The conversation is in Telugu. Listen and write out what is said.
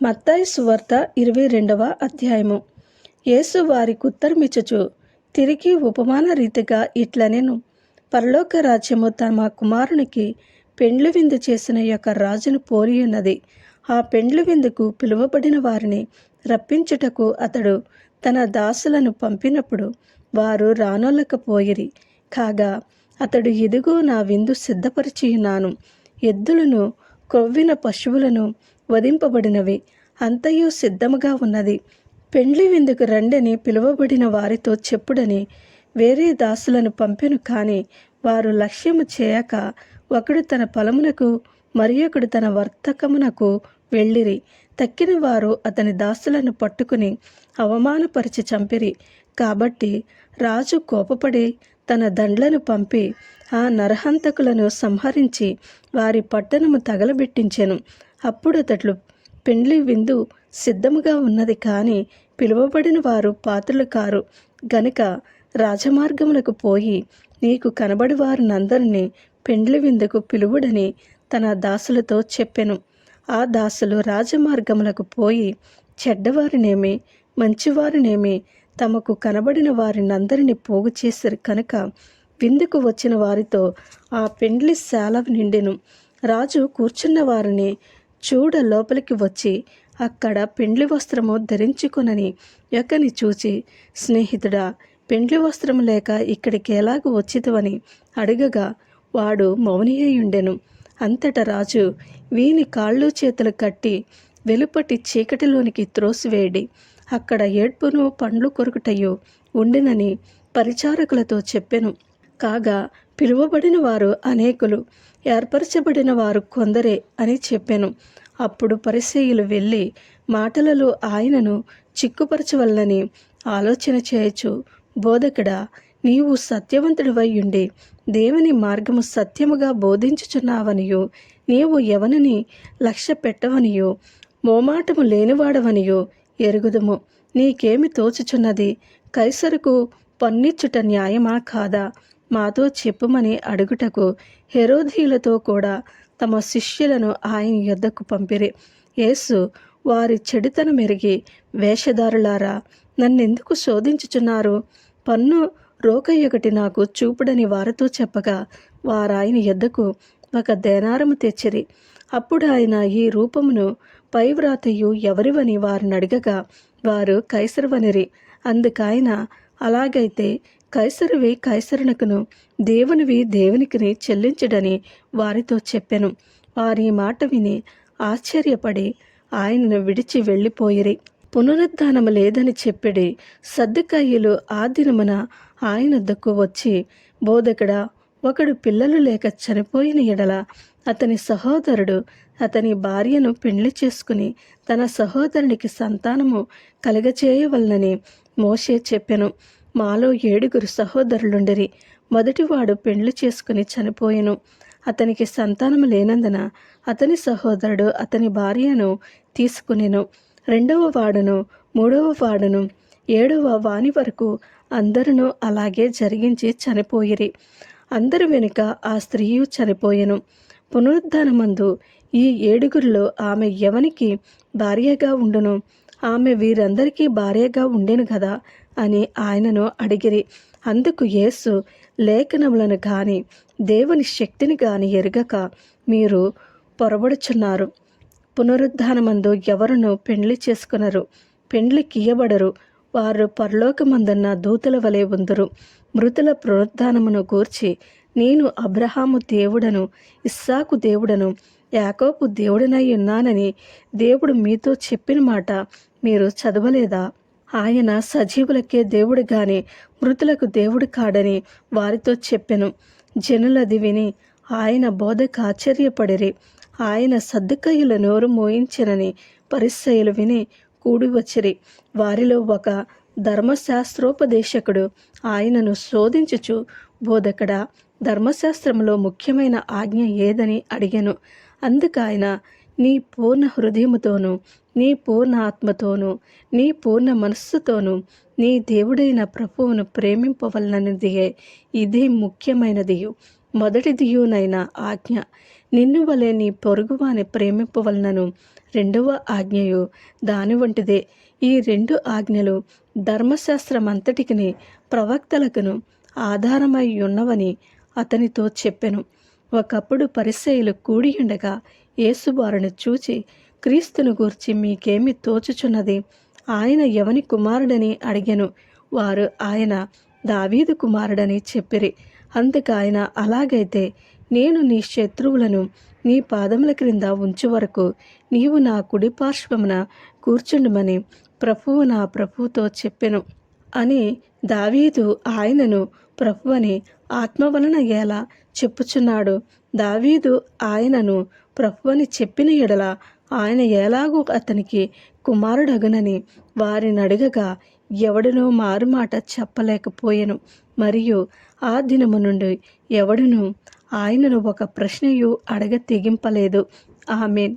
మత్తయి సువార్త 22వ అధ్యాయము. యేసు వారికి ఉత్తరమిచ్చుచు తిరిగి ఉపమాన రీతిగా ఇట్లనెను, పరలోక రాజ్యము తమ కుమారునికి పెండ్లి విందు చేసిన యొక్క రాజును పోలియున్నది. ఆ పెండ్లి విందుకు పిలువబడిన వారిని రప్పించుటకు అతడు తన దాసులను పంపినప్పుడు వారు రానొల్లకపోయిరి. కాగా అతడు, ఇదిగో నా విందు సిద్ధపరిచియున్నాను, ఎద్దులను కొవ్విన పశువులను వధింపబడినవి, అంతయు సిద్ధముగా ఉన్నది, పెండ్లి విందుకు రండని పిలువబడిన వారితో చెప్పుడని వేరే దాసులను పంపెను. కానీ వారు లక్ష్యము చేయక ఒకడు తన పొలమునకు మరియొకడు తన వర్తకమునకు వెళ్ళిరి. తక్కిన వారు అతని దాసులను పట్టుకుని అవమానపరిచి చంపిరి. కాబట్టి రాజు కోపపడి తన దండ్లను పంపి ఆ నరహంతకులను సంహరించి వారి పట్టణము తగలబెట్టించెను. అప్పుడు అతడు, పెండ్లి విందు సిద్ధముగా ఉన్నది, కానీ పిలువబడిన వారు పాత్రులు కారు గనుక రాజమార్గములకు పోయి నీకు కనబడి వారినందరినీ పెండ్లి విందుకు పిలువుడని తన దాసులతో చెప్పెను. ఆ దాసులు రాజమార్గములకు పోయి చెడ్డవారినేమి మంచివారినేమి తమకు కనబడిన వారినందరినీ పోగు చేసిరి కనుక విందుకు వచ్చిన వారితో ఆ పెండ్లి శాల నిండెను. రాజు కూర్చున్న వారిని చూడ లోపలికి వచ్చి అక్కడ పెండ్లి వస్త్రము ధరించుకొనని యొక్కని చూచి, స్నేహితుడా, పెండ్లి వస్త్రము లేక ఇక్కడికి ఎలాగూ వచ్చితివని అడగగా వాడు మౌనియుండెను. అంతటా రాజు, వీని కాళ్ళు చేతులు కట్టి వెలుపటి చీకటిలోనికి త్రోసివేయడి, అక్కడ ఏడ్పును పండ్లు కొరుకుటయు ఉండినని పరిచారకులతో చెప్పెను. కాగా పిలువబడిన వారు అనేకులు, ఏర్పరచబడిన వారు కొందరే అని చెప్పెను. అప్పుడు పరిసయ్యులు వెళ్ళి మాటలలో ఆయనను చిక్కుపరచవలనని ఆలోచన చేయొచ్చు, బోధకుడా, నీవు సత్యవంతుడివై ఉండి దేవుని మార్గము సత్యముగా బోధించుచున్నావనియు, నీవు ఎవరిని లక్ష్య పెట్టవనియో మోమాటము లేనివాడవనియో ఎరుగుదుము. నీకేమి తోచుచున్నది? కైసరుకు పన్నిచ్చుట న్యాయమా కాదా? మాతో చెప్పుమని అడుగుటకు హెరోదీయులతో కూడా తమ శిష్యులను ఆయన యొద్దకు పంపిరి. యేసు వారి చెడుతనమెరిగి, వేషధారులారా, నన్నెందుకు శోధించుచున్నారు? పన్ను రోకయొకటి నాకు చూపుడని వారితో చెప్పగా వారాయన యొద్దకు ఒక దేనారము తెచ్చిరి. అప్పుడు ఆయన, ఈ రూపమును పైవ్రాతయు ఎవరివని వారిని అడగగా వారు కైసరువనిరి. అందుకాయన, అలాగైతే కైసరువి కైసరునకును, దేవునివి దేవునికిని చెల్లించుడని వారితో చెప్పెను. వారి మాట విని ఆశ్చర్యపడి ఆయనను విడిచి వెళ్ళిపోయిరి. పునరుద్ధానము లేదని చెప్పిడి సద్దూకయ్యులు ఆ దినమున ఆయన వద్దకు వచ్చి, బోధకుడా, ఒకడు పిల్లలు లేక చనిపోయిన ఎడల అతని సహోదరుడు అతని భార్యను పెండ్లి చేసుకుని తన సహోదరునికి సంతానము కలగచేయవలనని మోషే చెప్పెను. మాలో 7 సహోదరులుండిరి. మొదటివాడు పెండ్లి చేసుకుని చనిపోయెను. అతనికి సంతానము లేనందున అతని సహోదరుడు అతని భార్యను తీసుకునెను. 2వ వాడును 3వ వాడును 7వ వాని వరకు అందరూ అలాగే జరిగించి చనిపోయిరి. అందరి వెనుక ఆ స్త్రీయు చనిపోయెను. పునరుద్ధానమందు ఈ 7 ఆమె ఎవనికి భార్యగా ఉండును? ఆమె వీరందరికీ భార్యగా ఉండెను కదా అని ఆయనను అడిగిరి. అందుకు యేసు, లేఖనములను గాని దేవుని శక్తిని గాని ఎరుగక మీరు పొరబడుచున్నారు. పునరుద్ధానమందు ఎవరును పెండ్లి చేసుకొనరు, పెండ్లికియ్యబడరు. వారు పరలోకమందున్న దూతల వలె ఉందురు. మృతుల పునరుద్ధానమును గూర్చి నేను అబ్రహాము దేవుడను, ఇస్సాకు దేవుడను, యాకోబు దేవుడనై ఉన్నానని దేవుడు మీతో చెప్పిన మాట మీరు చదవలేదా? ఆయన సజీవులకే దేవుడు గాని మృతులకు దేవుడు కాడని వారితో చెప్పెను. జనులది విని ఆయన బోధకు ఆశ్చర్యపడిరి. ఆయన సద్దూకయ్యుల నోరు మోయించెనని పరిసయ్యులు విని కూడి వచ్చిరి. వారిలో ఒక ధర్మశాస్త్రోపదేశకుడు ఆయనను శోధించుచు, బోధకుడా, ధర్మశాస్త్రములో ముఖ్యమైన ఆజ్ఞ ఏదని అడిగెను. అందుకాయన, నీ పూర్ణ హృదయముతోనూ, నీ పూర్ణ ఆత్మతోనూ, నీ పూర్ణ మనస్సుతోనూ నీ దేవుడైన ప్రభువును ప్రేమింపవలననిదియే ఇదే ముఖ్యమైనదియు మొదటిదియునైన ఆజ్ఞ. నిన్ను వలె నీ పొరుగువాని ప్రేమింపవలనను, రెండవ ఆజ్ఞయు దాని వంటిదే. ఈ 2 ఆజ్ఞలు ధర్మశాస్త్రమంతటికిని ప్రవక్తలకును ఆధారమై ఉన్నవని అతనితో చెప్పెను. ఒకప్పుడు పరిసయ్యులు కూడియుండగా యేసు వారిని చూచి, క్రీస్తును గూర్చి మీకేమి తోచుచున్నది? ఆయన ఎవని కుమారుడని అడిగెను. వారు ఆయన దావీదు కుమారుడని చెప్పిరి. అందుకాయన, అలాగైతే నేను నీ శత్రువులను నీ పాదముల క్రింద ఉంచు వరకు నీవు నా కుడి పార్శ్వమున కూర్చుండుమని ప్రభువు నా ప్రభువుతో చెప్పెను అని దావీదు ఆయనను ప్రభువని ఆత్మ వలన ఎలా చెప్పుచున్నాడు? దావీదు ఆయనను ప్రభువని చెప్పిన ఎడల ఆయన ఎలాగూ అతనికి కుమారుడగునని వారినడగగా ఎవడునూ మారుమాట చెప్పలేకపోయెను. మరియు ఆ దినము నుండి ఎవడునూ ఆయనను ఒక ప్రశ్నయు అడగ తెగింపలేదు. ఆమేన్.